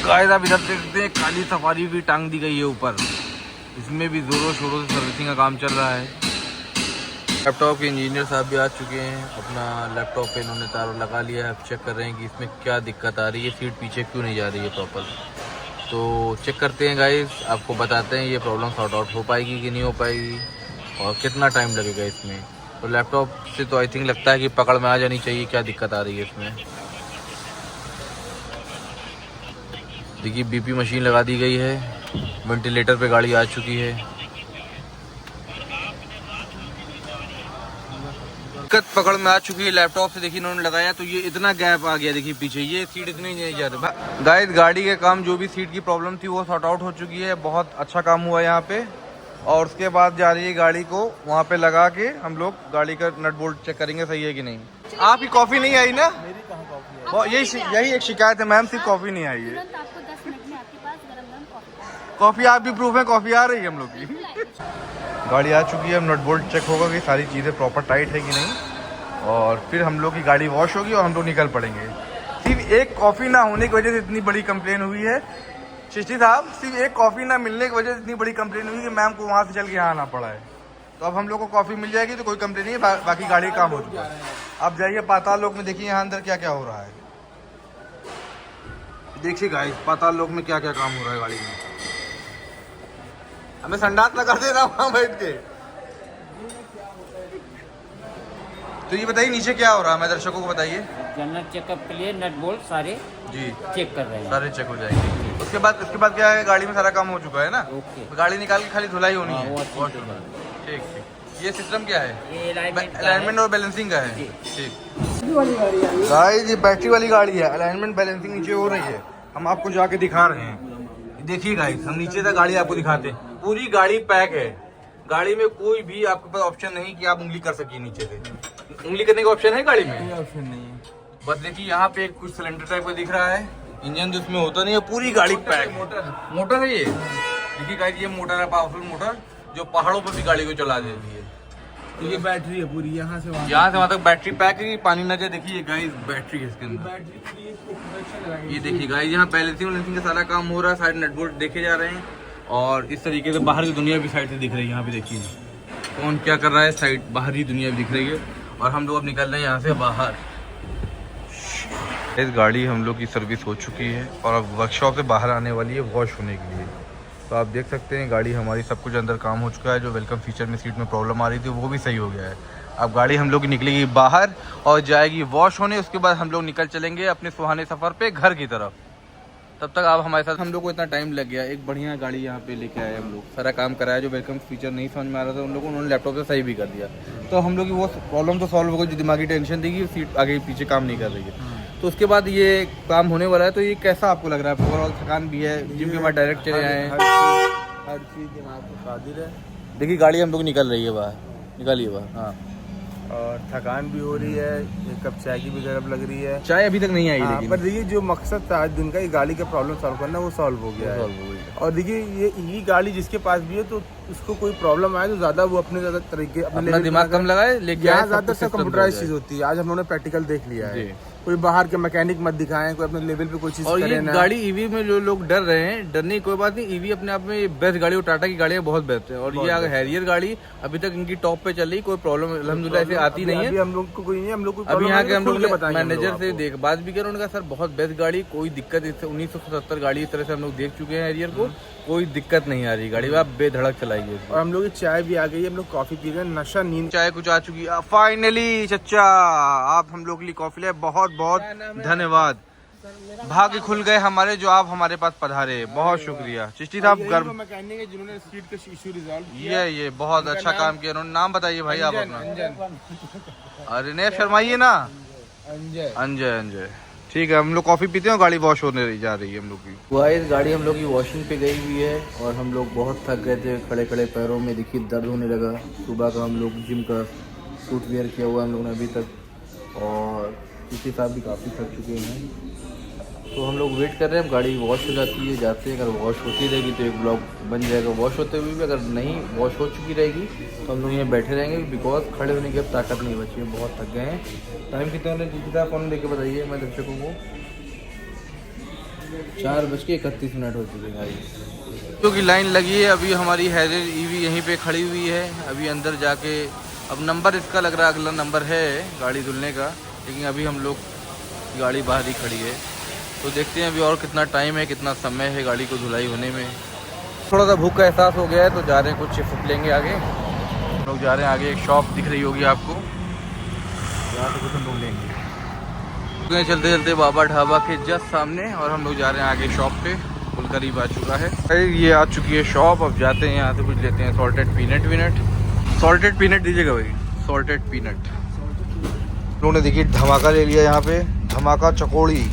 गाइस आप इधर देखते हैं काली सफारी भी टांग दी गई है ऊपर, इसमें भी जोरों शोरों से सर्विसिंग का काम चल रहा है। लैपटॉप के इंजीनियर साहब भी आ चुके हैं, अपना लैपटॉप पे इन्होंने तार लगा लिया है। अब चेक कर रहे हैं कि इसमें क्या दिक्कत आ रही है, सीट पीछे क्यों नहीं जा रही है प्रॉपर। तो चेक करते हैं गाइस, आपको बताते हैं ये प्रॉब्लम सॉर्ट आउट हो पाएगी कि नहीं हो पाएगी और कितना टाइम लगेगा इसमें। तो लैपटॉप से तो आई थिंक लगता है कि पकड़ में आ जानी चाहिए क्या दिक्कत आ रही है इसमें। देखिए BP मशीन लगा दी गई है, वेंटिलेटर पे गाड़ी आ चुकी है। दिक्कत पकड़ में आ चुकी है लैपटॉप से। देखिए इन्होंने लगाया तो ये इतना गैप आ गया, देखिए पीछे ये सीट इतनी नहीं जा रही। गाइस गाड़ी के काम, जो भी सीट की प्रॉब्लम थी वो सॉर्ट आउट हो चुकी है, बहुत अच्छा काम हुआ यहाँ पे। और उसके बाद जा रही है गाड़ी को वहाँ पे लगा के हम लोग गाड़ी का नट बोल्ट चेक करेंगे सही है कि नहीं। आपकी कॉफ़ी नहीं आई ना? मेरी कहाँ कॉफी है? यही एक शिकायत है मैम, सिर्फ कॉफ़ी नहीं आई है। तुरंत आपको 10 मिनट में आपके पास गरम कॉफी। कॉफ़ी आप भी प्रूफ है, कॉफ़ी आ रही है हम लोग की। गाड़ी आ चुकी है, नट बोल्ट चेक होगा कि सारी चीज़ें प्रॉपर टाइट है कि नहीं, और फिर हम लोग की गाड़ी वॉश होगी और हम लोग निकल पड़ेंगे। सिर्फ एक कॉफ़ी ना होने की वजह से इतनी बड़ी कंप्लेन हुई है शिष्टी साहब, सिर्फ एक कॉफ़ी ना मिलने की वजह से इतनी बड़ी कंप्लेन हुई कि मैम को वहाँ से चल के यहाँ आना पड़ा है। तो अब हम लोग को कॉफ़ी मिल जाएगी तो कोई कंप्लेन नहीं है, बाकी गाड़ी काम हो चुका है। अब जाइए पाताल लोक में, देखिए यहाँ अंदर क्या क्या हो रहा है। देखिए गाइस पाताल लोक में क्या क्या काम हो रहा है गाड़ी में। हमें संडास लगा दे रहा वहाँ बैठ के। तो ये बताइए नीचे क्या हो रहा है, मैं दर्शकों को बताइए। जनरल चेकअप के लिए नट बोल्ट सारे जी चेक कर रहे हैं। सारे चेक हो जाएंगे। उसके बाद क्या है, गाड़ी में सारा काम हो चुका है ना, ओके। गाड़ी निकाल के खाली धुलाई होनी है। वो बहुत ठीक ठीक। ये सिस्टम क्या है? ये अलाइनमेंट और बैलेंसिंग का है। जी। ठीक गाइस, ये बैटरी वाली गाड़ी है, अलाइनमेंट बैलेंसिंग नीचे हो रही है, हम आपको जाके दिखा रहे हैं। देखिए गाइस, हम नीचे तक गाड़ी आपको दिखाते हैं, पूरी गाड़ी पैक है। गाड़ी में कोई भी आपके पास ऑप्शन नहीं कि आप उंगली कर सकिए नीचे से। उंगली करने का ऑप्शन है गाड़ी में? कोई ऑप्शन नहीं है। बस देखिए यहाँ पे कुछ सिलेंडर टाइप का दिख रहा है, इंजन तो उसमें होता नहीं है, पूरी गाड़ी पैक। मोटर है ये, देखिए गाइस ये मोटर है, पावरफुल मोटर जो पहाड़ों पर भी गाड़ी को चला देती है। तो ये बैटरी है पूरी, यहाँ से वहाँ तक बैटरी पैक है, पानी न जाए। देखिए गाइस बैटरी है इसके अंदर। ये देखिए गाइस यहाँ बैलेंसिंग का सारा काम हो रहा है, साइड नट बोल्ट देखे जा रहे हैं और इस तरीके से बाहर की दुनिया भी साइड से दिख रही है। यहाँ पे देखिए कौन क्या कर रहा है, साइड बाहरी दुनिया भी दिख रही है। और हम लोग अब निकल रहे हैं यहाँ से बाहर। इस गाड़ी हम लोग की सर्विस हो चुकी है और अब वर्कशॉप से बाहर आने वाली है वॉश होने के लिए। तो आप देख सकते हैं गाड़ी हमारी सब कुछ अंदर काम हो चुका है। जो वेलकम फीचर में सीट में प्रॉब्लम आ रही थी वो भी सही हो गया है। अब गाड़ी हम लोग की निकलेगी बाहर और जाएगी वॉश होने। उसके बाद हम लोग निकल चलेंगे अपने सुहाने सफ़र पे घर की तरफ। तब तक आप हमारे साथ। हम लोग को इतना टाइम लग गया, एक बढ़िया गाड़ी यहाँ पे लेके आए हम लोग, सारा काम कराया। जो वेलकम फीचर नहीं समझ में आ रहा था उन लोगों उन्होंने लैपटॉप से सही भी कर दिया। तो हम लोग की वो प्रॉब्लम तो सॉल्व हो गई। जो दिमागी टेंशन थी कि सीट आगे पीछे काम नहीं कर रही है, तो उसके बाद ये काम होने वाला है। तो ये कैसा आपको लग रहा है? ओवरऑल थकान भी है, जिम के बाद डायरेक्ट चले आए हैं, हर चीज़ दिमाग को कादिर है। देखिए गाड़ी हम लोग निकल रही है बाहर, निकालिए बाहर। हाँ, और थकान भी हो रही है, एक कप चाय की भी गर्म लग रही है। चाय अभी तक नहीं आई हाँ, लेकिन पर देखिए जो मकसद था आज दिन का, ये गाड़ी का प्रॉब्लम सॉल्व करना, वो सॉल्व हो गया है। और देखिए ये गाड़ी जिसके पास भी है तो उसको कोई प्रॉब्लम आए तो ज़्यादा वो अपने ज़्यादा तरीके अपना दिमाग कम लगाए, लेकिन यहाँ ज़्यादा सब कंप्यूटराइज चीज़ होती है। आज हम लोगों ने प्रैक्टिकल देख लिया है। कोई बाहर के मैकेनिक मत दिखाएं, कोई अपने लेवल पे कोई चीज़ और करे ये ना। गाड़ी ईवी में जो लोग डर रहे हैं, डरने की कोई बात नहीं। ईवी अपने आप में बेस्ट गाड़ी और टाटा की गाड़ियाँ बहुत बेस्ट है। और ये अगर हैरियर गाड़ी अभी तक इनकी टॉप पे चल रही, कोई प्रॉब्लम अल्हम्दुलिल्लाह ऐसे आती नहीं है। हम लोग को कोई नहीं, हम लोग अभी यहाँ के हम लोग मैनेजर से देख बात भी कर, उनका सर बहुत बेस्ट गाड़ी, कोई दिक्कत। इससे 1977 गाड़ी इस तरह से हम लोग देख चुके हैं हैरियर को, कोई दिक्कत नहीं आ रही गाड़ी, आप बेधड़क चलाइए। और हम लोग की चाय भी आ गई है, हम लोग कॉफी पी रहे हैं, नशा नींद। चाय कुछ आ चुकी है फाइनली। चचा आप हम लोग के लिए कॉफी ले, बहुत बहुत धन्यवाद। भाग्य खुल गए हमारे जो आप हमारे पास पधारे, बहुत शुक्रिया। चिश्ती साहब गर्म मैकेनिक है जिन्होंने सीट का इशू रिजॉल्व ये बहुत अच्छा काम किया उन्होंने। नाम बताइए भाई आप अपना। अंजन। अरे नहीं शर्माइए ना। अंजय। अंजय ठीक है, हम लोग कॉफी पीते हैं और गाड़ी वॉश होने जा रही है हम लोग की। गाइस गाड़ी हम लोग की वॉशिंग पे गई हुई है और हम लोग बहुत थक गए थे। खड़े खड़े पैरों में देखिए दर्द होने लगा। सुबह का हम लोग जिम का सूट वेयर किया हुआ हम लोग ने अभी तक, और इसी साहब भी काफ़ी थक चुके हैं। तो हम लोग वेट कर रहे हैं, अब गाड़ी वॉश हो जाती है, जाते हैं। अगर वॉश होती रहेगी तो एक ब्लॉग बन जाएगा वॉश होते हुए भी। अगर नहीं वॉश हो चुकी रहेगी तो हम लोग यहाँ बैठे रहेंगे, बिकॉज खड़े होने की अब ताकत नहीं बची है, बहुत थक गए हैं। टाइम कितना होने कितना फ़ोन लेके बताइए मैं दर्शकों को। 4:31 हो चुके हैं गाड़ी। क्योंकि लाइन लगी है अभी हमारी हैरियर ईवी यहीं पे खड़ी हुई है। अभी अंदर जाके अब नंबर इसका लग रहा है अगला नंबर है गाड़ी धुलने का, लेकिन अभी हम लोग गाड़ी बाहर ही खड़ी है। तो देखते हैं अभी और कितना टाइम है, कितना समय है गाड़ी को धुलाई होने में। थोड़ा सा भूख का एहसास हो गया है तो जा रहे हैं कुछ चिप्स लेंगे आगे। हम लोग जा रहे हैं आगे, एक शॉप दिख रही होगी आपको, यहाँ से कुछ हम लोग लेंगे। चलते चलते बाबा ढाबा के जस्ट सामने, और हम लोग जा रहे हैं आगे शॉप पे। फुल करीब आ चुका है, ये आ चुकी है शॉप। अब जाते हैं यहाँ से कुछ लेते हैं, सॉल्टेड पीनट। सॉल्टेड पीनट दीजिएगा भाई, सॉल्टेड पीनट। लोगों ने देखिए धमाका ले लिया यहाँ पे, धमाका चकोड़ी,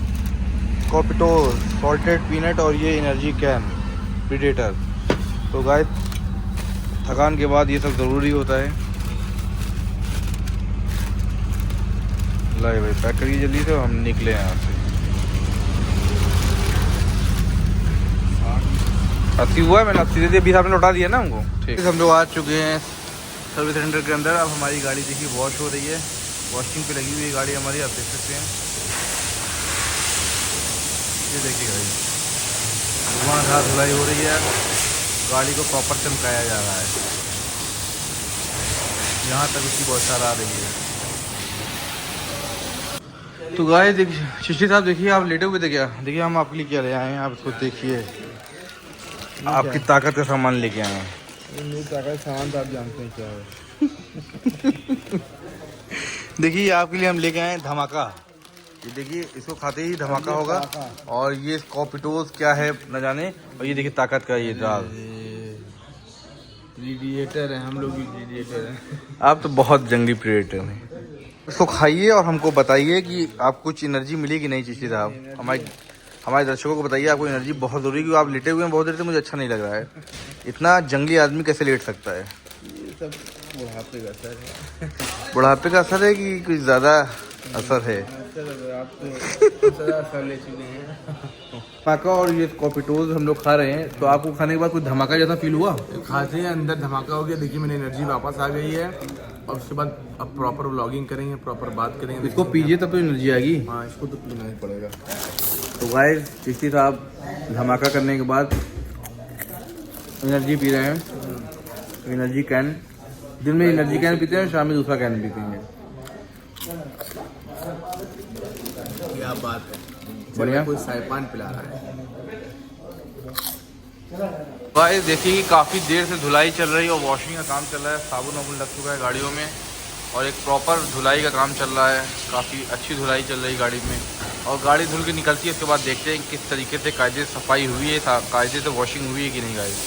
कॉपिटोस, सॉल्टेड पीनट और ये एनर्जी कैन प्रीडेटर। तो गाइस थकान के बाद ये सब ज़रूरी होता है। लाए भाई पैक करिए जल्दी से, हम निकले यहाँ से। 80 हुआ है, मैंने 80 दे दिया, 20 आपने लौटा दिया ना हमको। ठीक, हम लोग आ चुके हैं सर्विस सेंटर के अंदर। अब हमारी गाड़ी देखिए वॉश हो रही है, वॉशिंग पे लगी हुई है गाड़ी हमारी, आप देख सकते हैं। ये देखिए गाड़ी धुआंधार धुलाई हो रही है, गाड़ी को प्रॉपर चमकाया जा रहा है। यहाँ तक उसकी बौछार आ रही है। तो गाय देखिए शिष्टी साहब, देखिए आप लेटे हुए थे क्या? देखिए हम आपके लिए क्या ले आए हैं, आप इसको देखिए। आपकी ताकत का सामान लेके आए हैं। मेरी ताकत सामान तो आप जानते हैं क्या है। देखिए आपके लिए हम लेके आए हैं धमाका। ये देखिए इसको खाते ही धमाका होगा। और ये कॉपिटोस क्या है न जाने, और ये देखिए ताकत का ये दाग। रेडिएटर है, हम लोग भी रेडिएटर हैं। आप तो बहुत जंगली प्रेडेटर हैं। इसको खाइए और हमको बताइए कि आप कुछ एनर्जी मिली कि नहीं। चिश्ती साहब हमारे दर्शकों को बताइए, आपको एनर्जी बहुत ज़रूरी है, क्योंकि आप लेटे हुए हैं बहुत देर से, मुझे अच्छा नहीं लग रहा है। इतना जंगली आदमी कैसे लेट सकता है? ये सब बुढ़ापे का असर है। बुढ़ापे का असर है कि कुछ ज़्यादा असर है? आप तो असर ले चुके हैं। धमाका और ये कॉपिटोज हम लोग खा रहे हैं, तो आपको खाने के बाद कुछ धमाका जैसा फील हुआ? खाते हैं अंदर धमाका हो गया। देखिए मेरी एनर्जी वापस आ गई है, और उसके बाद अब प्रॉपर व्लॉगिंग करेंगे, प्रॉपर बात करेंगे। इसको पीजिए तब तो एनर्जी आएगी। हाँ, इसको तो पीना ही पड़ेगा। तो गाइस चिश्ती साहब धमाका करने के बाद एनर्जी पी रहे हैं। एनर्जी कैन, दिन में एनर्जी कैन पीते हैं, शाम में दूसरा कैन पीते हैं। क्या बात है, बढ़िया। कोई साइपान पिला रहा है। भाई देखिए कि काफ़ी देर से धुलाई चल रही है और वॉशिंग का काम चल रहा है, साबुन वाबुन लग चुका है गाड़ियों में और एक प्रॉपर धुलाई का काम चल रहा है। काफ़ी अच्छी धुलाई चल रही है गाड़ी में और गाड़ी धुल के निकलती है। उसके बाद देखते हैं किस तरीके से कायदे से सफाई हुई है, कायदे से वॉशिंग हुई है कि नहीं गाड़ी।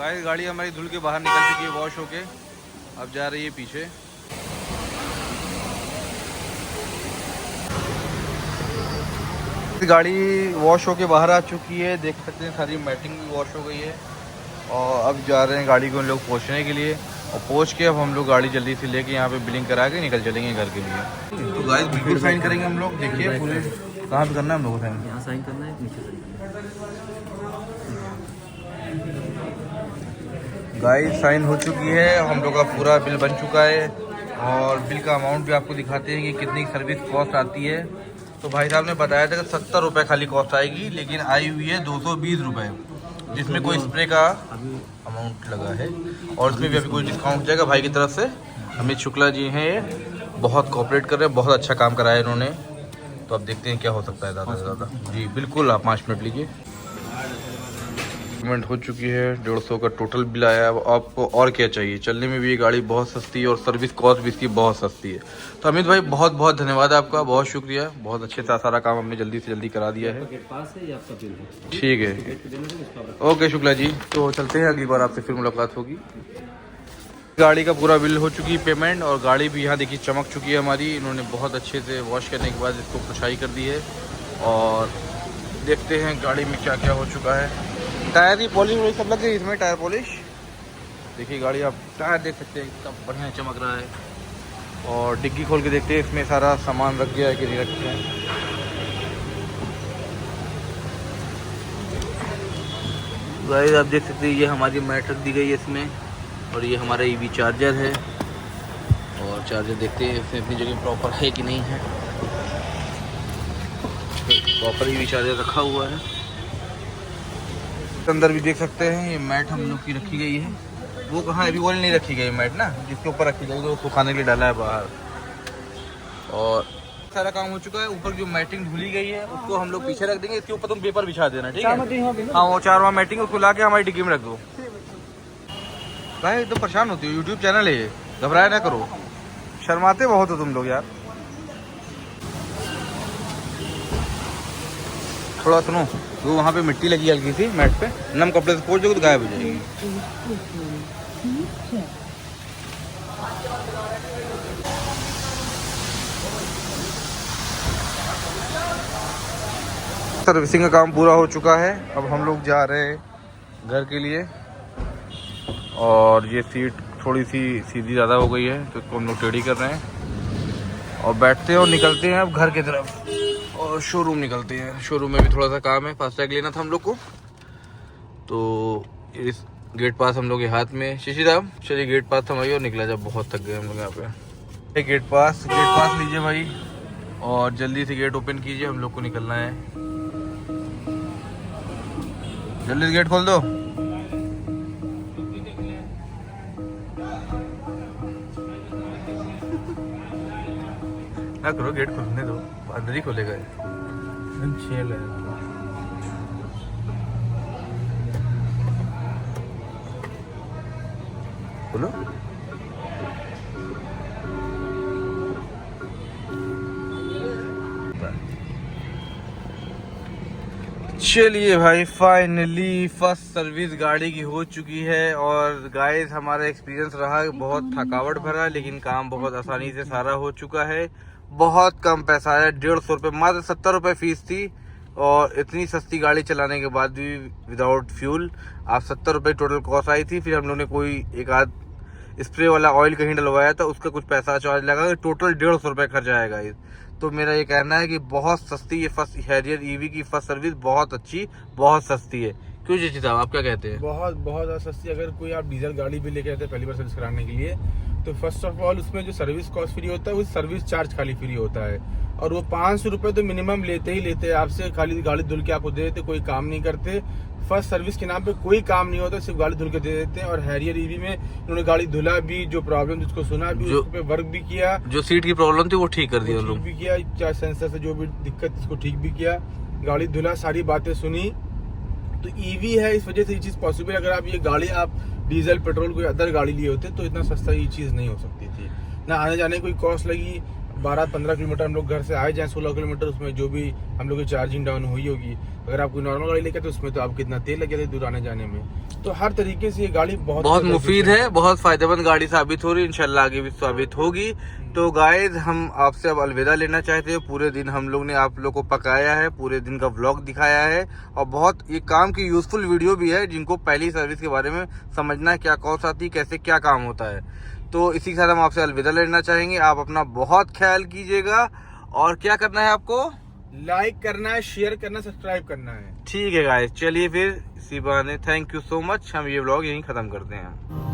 गाइस गाड़ी हमारी धुल के बाहर निकल चुकी है वॉश होके, अब जा रही है पीछे। गाड़ी वॉश होके बाहर आ चुकी है, देख सकते हैं सारी मैटिंग भी वॉश हो गई है और अब जा रहे हैं गाड़ी को हम लोग पहुँचने के लिए और पहुँच के अब हम लोग गाड़ी जल्दी से लेके यहाँ पे बिलिंग करा के निकल चलेंगे घर के लिए। तो गाइस बिल्कुल साइन करेंगे हम लोग, देखिए पूरे कहाँ पे करना है हम लोग को साइन। यहाँ साइन करना है, नीचे साइन गाइस साइन हो चुकी है, हम लोग का पूरा बिल बन चुका है और बिल का अमाउंट भी आपको दिखाते हैं कि कितनी सर्विस कॉस्ट आती है। तो भाई साहब ने बताया था कि 70 रुपये खाली कॉस्ट आएगी, लेकिन आई हुई है 220 रुपये, जिसमें कोई स्प्रे का अमाउंट लगा है और इसमें भी अभी कोई डिस्काउंट जाएगा भाई की तरफ से। अमित शुक्ला जी हैं, ये बहुत कोऑपरेट कर रहे हैं, बहुत अच्छा काम कराया इन्होंने। तो अब देखते हैं क्या हो सकता है ज़्यादा से ज़्यादा। जी बिल्कुल, आप 5 मिनट लीजिए। पेमेंट हो चुकी है, 150 का टोटल बिल आया। अब आपको और क्या चाहिए, चलने में भी ये गाड़ी बहुत सस्ती है और सर्विस कॉस्ट भी इसकी बहुत सस्ती है। तो अमित भाई बहुत बहुत धन्यवाद आपका, बहुत शुक्रिया, बहुत अच्छे से सारा काम हमने जल्दी से जल्दी करा दिया है। पास है, ये आपका बिल है। ठीक है, ओके शुक्ला जी। तो चलते हैं, अगली बार आपसे फिर मुलाकात होगी। गाड़ी का पूरा बिल हो चुकी है पेमेंट और गाड़ी भी यहाँ देखिए चमक चुकी है हमारी। इन्होंने बहुत अच्छे से वॉश करने के बाद इसको पुछाई कर दी है और देखते हैं गाड़ी में क्या क्या हो चुका है। टायर की पॉलिश वॉलिश सब लग गई इसमें, टायर पॉलिश देखिए। गाड़ी आप टायर देख सकते हैं कितना बढ़िया चमक रहा है और डिग्गी खोल के देखते हैं इसमें सारा सामान रख गया है कि नहीं रखे हैं। गाइस आप देख सकते हैं ये हमारी मैट रख दी गई है इसमें और ये हमारा ईवी चार्जर है और चार्जर देखते हैं इसमें अपनी जगह प्रॉपर है कि नहीं है। प्रॉपर ईवी चार्जर रखा हुआ है। अंदर भी देख सकते हैं ये मैट हम लोग की रखी गई है। वो कहाँ अभी वो नहीं रखी गई मैट ना, जिसके ऊपर रखी गई वो सुखाने के लिए डाला है बाहर। और सारा काम हो चुका है। ऊपर जो मैटिंग धुली गई है उसको हम लोग पीछे रख देंगे, इसके ऊपर तुम पेपर बिछा देना, ठीक है? हाँ वो 4वां मैटिंग उसको ला के हमारी डिग्गी में रख दो। भाई तो परेशान होती हो, यूट्यूब चैनल है ये, घबराया ना करो, शर्माते बहुत हो तुम लोग यार। थोड़ा सुनो, वो वहाँ पे मिट्टी लगी हल्की सी मैट पे, नम कपड़े से पोंछ दोगे तो गायब हो जाएगी। सर्विसिंग का काम पूरा हो चुका है। अब हम लोग जा रहे हैं घर के लिए और ये सीट थोड़ी सी सीधी ज़्यादा हो गई है तो इसको हम लोग टेढ़ी कर रहे हैं और बैठते हैं और निकलते हैं अब घर की तरफ और शोरूम निकलते हैं। शोरूम में भी थोड़ा सा काम है, फास्टैग लेना था हम लोग को। तो इस गेट पास हम लोग के हाथ में, शशि साहब चलिए गेट पास थमाइए और निकला जब, बहुत थक गए हम लोग यहाँ पे। गेट पास लीजिए भाई और जल्दी से गेट ओपन कीजिए, हम लोग को निकलना है। जल्दी से गेट खोल दो। ना करो, गेट खोलने दो, अंदर ही खोलेगा। छेल है। बोलो। चलिए भाई फाइनली फर्स्ट सर्विस गाड़ी की हो चुकी है और गाइस हमारा एक्सपीरियंस रहा बहुत थकावट भरा, लेकिन काम बहुत आसानी से सारा हो चुका है। बहुत कम पैसा आया, 150 रुपये, मात्र 70 रुपये फीस थी और इतनी सस्ती गाड़ी चलाने के बाद भी विदाउट फ्यूल आप 70 रुपये टोटल कॉस्ट आई थी। फिर हम लोग ने कोई एक आध स्प्रे वाला ऑयल कहीं डलवाया था उसका कुछ पैसा चार्ज लगा, टोटल 150 रुपये खर्च आएगा। तो मेरा ये कहना है कि बहुत सस्ती ये फर्स्ट हैरियर ईवी की फर्स्ट सर्विस बहुत अच्छी, बहुत सस्ती है। क्यों जी साहब, आप क्या कहते हैं? बहुत बहुत ज़्यादा सस्ती। अगर कोई आप डीजल गाड़ी भी लेके आते हैं पहली बार सर्विस कराने के लिए, तो फर्स्ट ऑफ ऑल उसमें जो सर्विस कॉस्ट फ्री होता है वो सर्विस चार्ज खाली फ्री होता है, और वो 500 रुपये तो मिनिमम लेते ही लेते हैं आपसे। खाली गाड़ी धुल के आपको दे देते, कोई काम नहीं करते। फर्स्ट सर्विस के नाम पे कोई काम नहीं होता, सिर्फ गाड़ी धुल के दे देते हैं। और हैरियर ईवी में उन्होंने गाड़ी धुला भी, जो प्रॉब्लम जिसको सुना भी उस पे वर्क भी किया, जो सीट की प्रॉब्लम थी वो ठीक कर दी उन ठीक लोग भी किया, चाहे सेंसर से जो भी दिक्कत उसको ठीक भी किया, गाड़ी धुला, सारी बातें सुनी। तो ईवी है, इस वजह से ये चीज़ पॉसिबल। अगर आप ये गाड़ी आप डीजल पेट्रोल कोई अदर गाड़ी लिए होते तो इतना सस्ता ये चीज़ नहीं हो सकती थी ना। आने जाने की कोई कॉस्ट लगी 12-15 किलोमीटर, हम लोग घर से आए जाएं 16 किलोमीटर, उसमें जो भी हम लोग की चार्जिंग डाउन हुई होगी। अगर आप कोई नॉर्मल गाड़ी लेके तो उसमें तो आप कितना तेल लगे थे दूर आने जाने में। तो हर तरीके से ये गाड़ी बहुत मुफीद है, बहुत फायदेमंद गाड़ी साबित हो रही है, इंशाल्लाह आगे भी साबित होगी। तो गाइस हम आपसे अब अलविदा लेना चाहते हैं। पूरे दिन हम लोग ने आप लोग को पकाया है, पूरे दिन का व्लॉग दिखाया है, और बहुत ये काम की यूजफुल वीडियो भी है जिनको पहली सर्विस के बारे में समझना है, क्या कॉस्ट आती है, कैसे क्या काम होता है। तो इसी के साथ हम आपसे अलविदा लेना चाहेंगे। आप अपना बहुत ख्याल कीजिएगा, और क्या करना है आपको? लाइक करना है, शेयर करना, सब्सक्राइब करना है। ठीक है गाइस, चलिए फिर इसी बहाने थैंक यू सो मच, हम ये व्लॉग यहीं खत्म करते हैं।